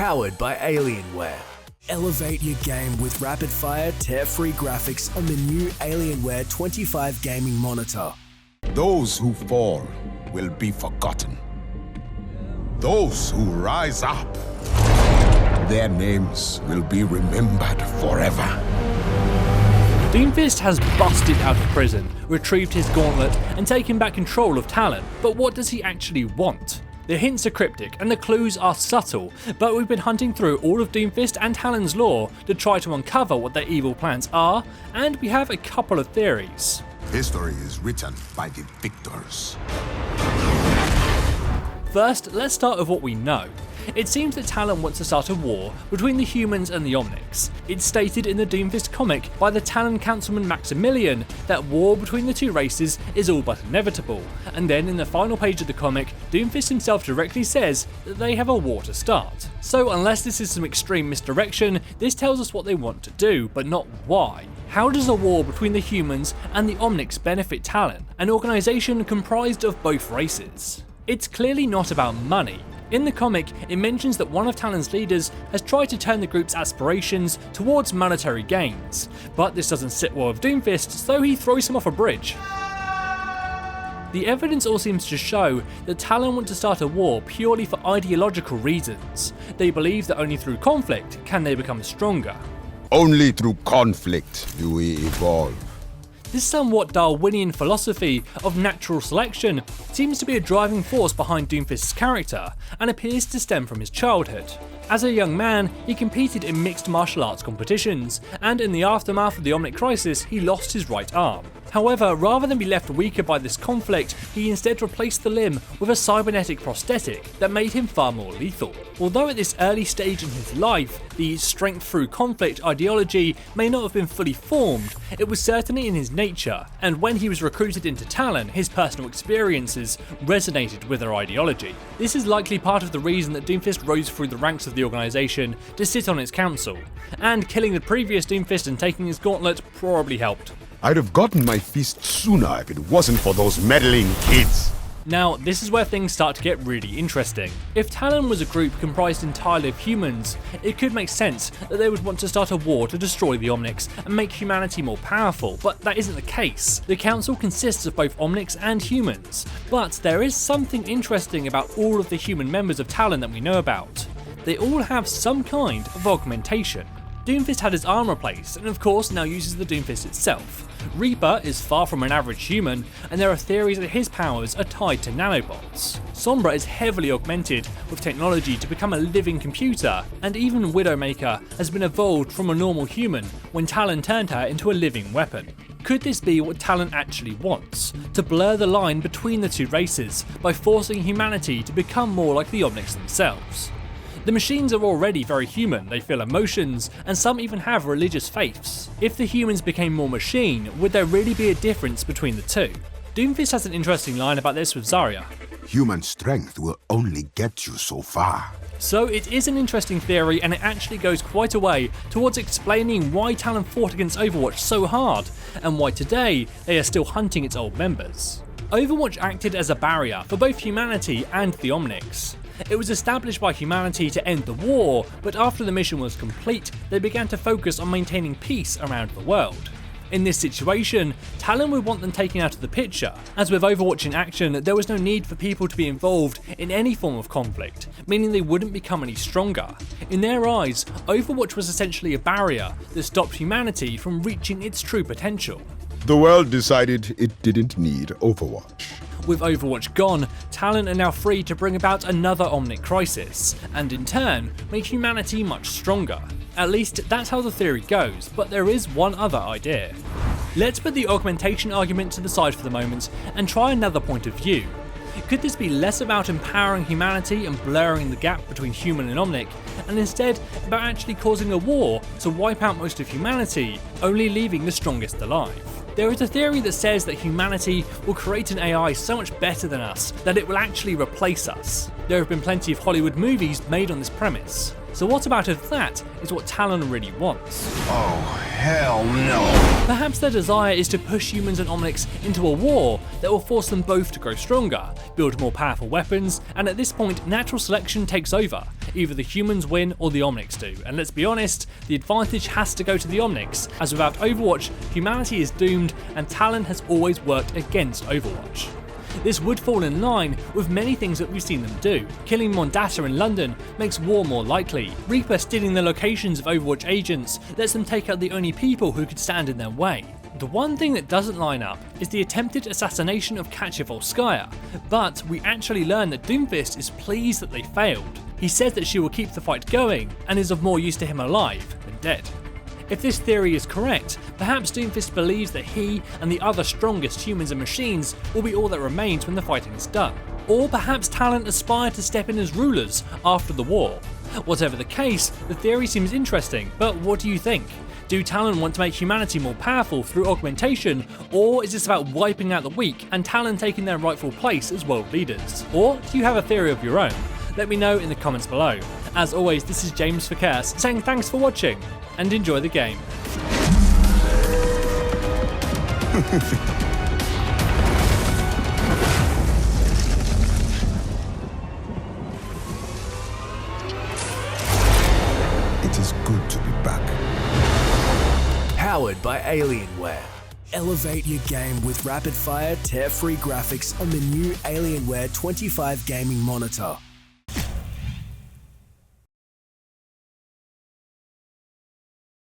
powered by Alienware. Elevate your game with rapid-fire, tear-free graphics on the new Alienware 25 gaming monitor. Those who fall will be forgotten. Those who rise up, their names will be remembered forever. Doomfist has busted out of prison, retrieved his gauntlet, and taken back control of Talon, but what does he actually want? The hints are cryptic and the clues are subtle, but we've been hunting through all of Doomfist and Talon's lore to try to uncover what their evil plans are, and we have a couple of theories. History is written by the victors. First, let's start with what we know. It seems that Talon wants to start a war between the humans and the Omnics. It's stated in the Doomfist comic by the Talon councilman Maximilian that war between the two races is all but inevitable, and then in the final page of the comic, Doomfist himself directly says that they have a war to start. So unless this is some extreme misdirection, this tells us what they want to do, but not why. How does a war between the humans and the Omnics benefit Talon, an organisation comprised of both races? It's clearly not about money. In the comic, it mentions that one of Talon's leaders has tried to turn the group's aspirations towards monetary gains, but this doesn't sit well with Doomfist, so he throws him off a bridge. The evidence all seems to show that Talon want to start a war purely for ideological reasons. They believe that only through conflict can they become stronger. Only through conflict do we evolve. This somewhat Darwinian philosophy of natural selection seems to be a driving force behind Doomfist's character, and appears to stem from his childhood. As a young man, he competed in mixed martial arts competitions, and in the aftermath of the Omnic Crisis, he lost his right arm. However, rather than be left weaker by this conflict, he instead replaced the limb with a cybernetic prosthetic that made him far more lethal. Although at this early stage in his life, the strength through conflict ideology may not have been fully formed, it was certainly in his nature, and when he was recruited into Talon, his personal experiences resonated with their ideology. This is likely part of the reason that Doomfist rose through the ranks of the organisation to sit on its council, and killing the previous Doomfist and taking his gauntlet probably helped. I'd have gotten my feast sooner if it wasn't for those meddling kids. Now, this is where things start to get really interesting. If Talon was a group comprised entirely of humans, it could make sense that they would want to start a war to destroy the Omnics and make humanity more powerful, but that isn't the case. The council consists of both Omnics and humans, but there is something interesting about all of the human members of Talon that we know about. They all have some kind of augmentation. Doomfist had his arm replaced, and of course now uses the Doomfist itself. Reaper is far from an average human, and there are theories that his powers are tied to nanobots. Sombra is heavily augmented with technology to become a living computer, and even Widowmaker has been evolved from a normal human when Talon turned her into a living weapon. Could this be what Talon actually wants? To blur the line between the two races by forcing humanity to become more like the Omnics themselves. The machines are already very human, they feel emotions, and some even have religious faiths. If the humans became more machine, would there really be a difference between the two? Doomfist has an interesting line about this with Zarya. Human strength will only get you so far. So it is an interesting theory, and it actually goes quite a way towards explaining why Talon fought against Overwatch so hard, and why today they are still hunting its old members. Overwatch acted as a barrier for both humanity and the Omnics. It was established by humanity to end the war, but after the mission was complete, they began to focus on maintaining peace around the world. In this situation, Talon would want them taken out of the picture, as with Overwatch in action, there was no need for people to be involved in any form of conflict, meaning they wouldn't become any stronger. In their eyes, Overwatch was essentially a barrier that stopped humanity from reaching its true potential. The world decided it didn't need Overwatch. With Overwatch gone, Talon are now free to bring about another Omnic crisis, and in turn, make humanity much stronger. At least that's how the theory goes, but there is one other idea. Let's put the augmentation argument to the side for the moment and try another point of view. Could this be less about empowering humanity and blurring the gap between human and Omnic, and instead about actually causing a war to wipe out most of humanity, only leaving the strongest alive? There is a theory that says that humanity will create an AI so much better than us that it will actually replace us. There have been plenty of Hollywood movies made on this premise. So what about if that is what Talon really wants? Oh, hell no. Perhaps their desire is to push humans and Omnics into a war that will force them both to grow stronger, build more powerful weapons, and at this point natural selection takes over. Either the humans win or the Omnics do, and let's be honest, the advantage has to go to the Omnics, as without Overwatch, humanity is doomed and Talon has always worked against Overwatch. This would fall in line with many things that we've seen them do. Killing Mondata in London makes war more likely. Reaper stealing the locations of Overwatch agents lets them take out the only people who could stand in their way. The one thing that doesn't line up is the attempted assassination of Katja Volskaya, but we actually learn that Doomfist is pleased that they failed. He says that she will keep the fight going and is of more use to him alive than dead. If this theory is correct, perhaps Doomfist believes that he and the other strongest humans and machines will be all that remains when the fighting is done. Or perhaps Talon aspire to step in as rulers after the war. Whatever the case, the theory seems interesting, but what do you think? Do Talon want to make humanity more powerful through augmentation, or is this about wiping out the weak and Talon taking their rightful place as world leaders? Or do you have a theory of your own? Let me know in the comments below. As always, this is James for Chaos saying thanks for watching and enjoy the game. It is good to be back. Powered by Alienware. Elevate your game with rapid-fire, tear-free graphics on the new Alienware 25 gaming monitor.